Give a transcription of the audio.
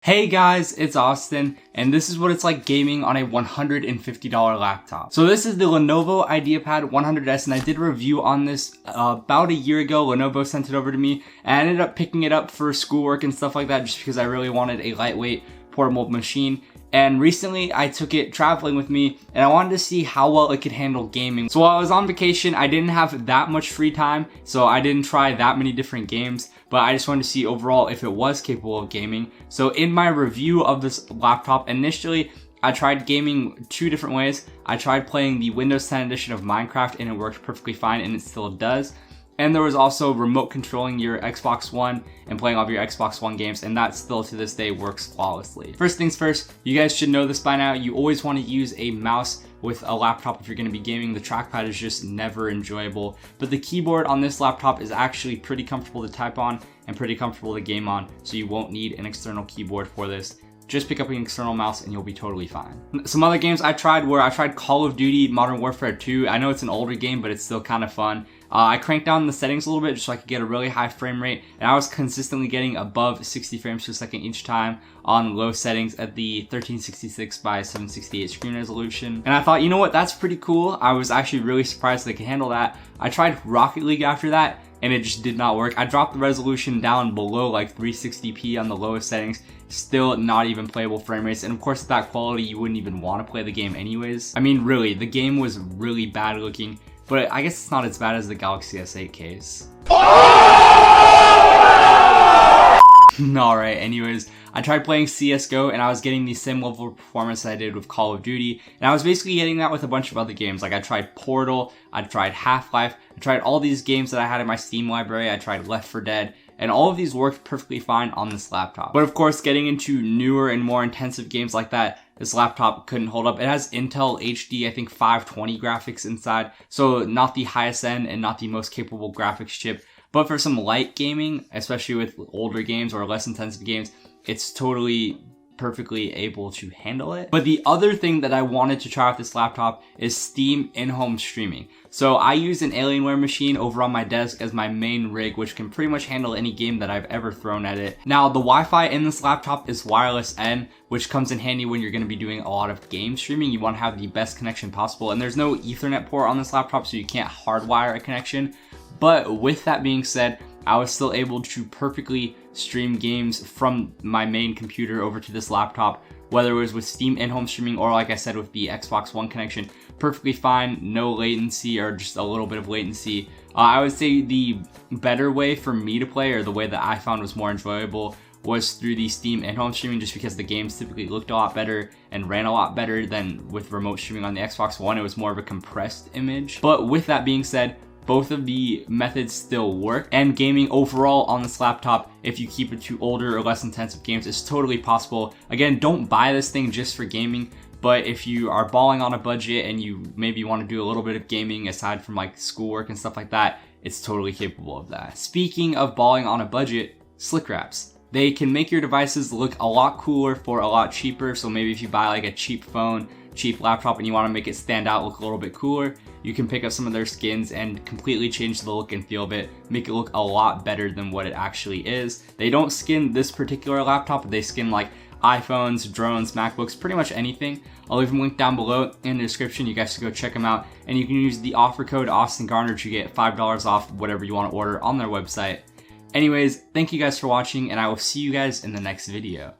Hey guys, it's Austin, and this is what it's like gaming on a $150 laptop. So this is the Lenovo Ideapad 100S, and I did a review on this about a year ago. Lenovo sent it over to me, and I ended up picking it up for schoolwork and stuff like that just because I really wanted a lightweight portable machine. And recently I took it traveling with me and I wanted to see how well it could handle gaming. So while I was on vacation, I didn't have that much free time, so I didn't try that many different games, but I just wanted to see overall if it was capable of gaming. So in my review of this laptop, initially I tried gaming two different ways. I tried playing the Windows 10 edition of Minecraft and it worked perfectly fine, and it still does. And there was also remote controlling your Xbox One and playing all of your Xbox One games, and that still to this day works flawlessly. First things first, you guys should know this by now, you always want to use a mouse with a laptop if you're going to be gaming. The trackpad is just never enjoyable, but the keyboard on this laptop is actually pretty comfortable to type on and pretty comfortable to game on, so you won't need an external keyboard for this. Just pick up an external mouse and you'll be totally fine. Some other games I tried were, I tried Call of Duty Modern Warfare 2. I know it's an older game, but it's still kind of fun. I cranked down the settings a little bit just so I could get a really high frame rate, and I was consistently getting above 60 frames per second each time on low settings at the 1366 by 768 screen resolution. And I thought, you know what, that's pretty cool. I was actually really surprised they could handle that. I tried Rocket League after that, and it just did not work. I dropped the resolution down below like 360p on the lowest settings, still not even playable frame rates, and of course at that quality you wouldn't even want to play the game anyways. I mean, really, the game was really bad looking, but I guess it's not as bad as the Galaxy S8 case. Alright, anyways, I tried playing CSGO and I was getting the same level of performance that I did with Call of Duty, and I was basically getting that with a bunch of other games. Like I tried Portal, I tried Half-Life, I tried all these games that I had in my Steam library, I tried Left 4 Dead, and all of these worked perfectly fine on this laptop. But of course, getting into newer and more intensive games like that, this laptop couldn't hold up. It has Intel HD, I think 520 graphics inside, so not the highest end and not the most capable graphics chip. But for some light gaming, especially with older games or less intensive games, it's totally perfectly able to handle it. But the other thing that I wanted to try with this laptop is Steam in-home streaming. So I use an Alienware machine over on my desk as my main rig, which can pretty much handle any game that I've ever thrown at it. Now, the Wi-Fi in this laptop is wireless N, which comes in handy when you're going to be doing a lot of game streaming. You want to have the best connection possible, and there's no Ethernet port on this laptop, so you can't hardwire a connection. But with that being said, I was still able to perfectly stream games from my main computer over to this laptop, whether it was with Steam in-home streaming or, like I said, with the Xbox One connection. Perfectly fine, no latency or just a little bit of latency. I would say the better way for me to play, or the way that I found was more enjoyable, was through the Steam in-home streaming, just because the games typically looked a lot better and ran a lot better than with remote streaming on the Xbox One. It was more of a compressed image. But with that being said, both of the methods still work, and gaming overall on this laptop, if you keep it to older or less intensive games, is totally possible. Again, don't buy this thing just for gaming, but if you are balling on a budget and you maybe want to do a little bit of gaming aside from like schoolwork and stuff like that, it's totally capable of that. Speaking of balling on a budget, slick wraps. They can make your devices look a lot cooler for a lot cheaper. So maybe if you buy like a cheap phone, cheap laptop, and you want to make it stand out, look a little bit cooler, you can pick up some of their skins and completely change the look and feel of it, make it look a lot better than what it actually is. They don't skin this particular laptop, but they skin like iPhones, drones, MacBooks, pretty much anything. I'll leave them linked down below in the description. You guys should go check them out, and you can use the offer code austingarner to get $5 off whatever you want to order on their website. Anyways, thank you guys for watching, and I will see you guys in the next video.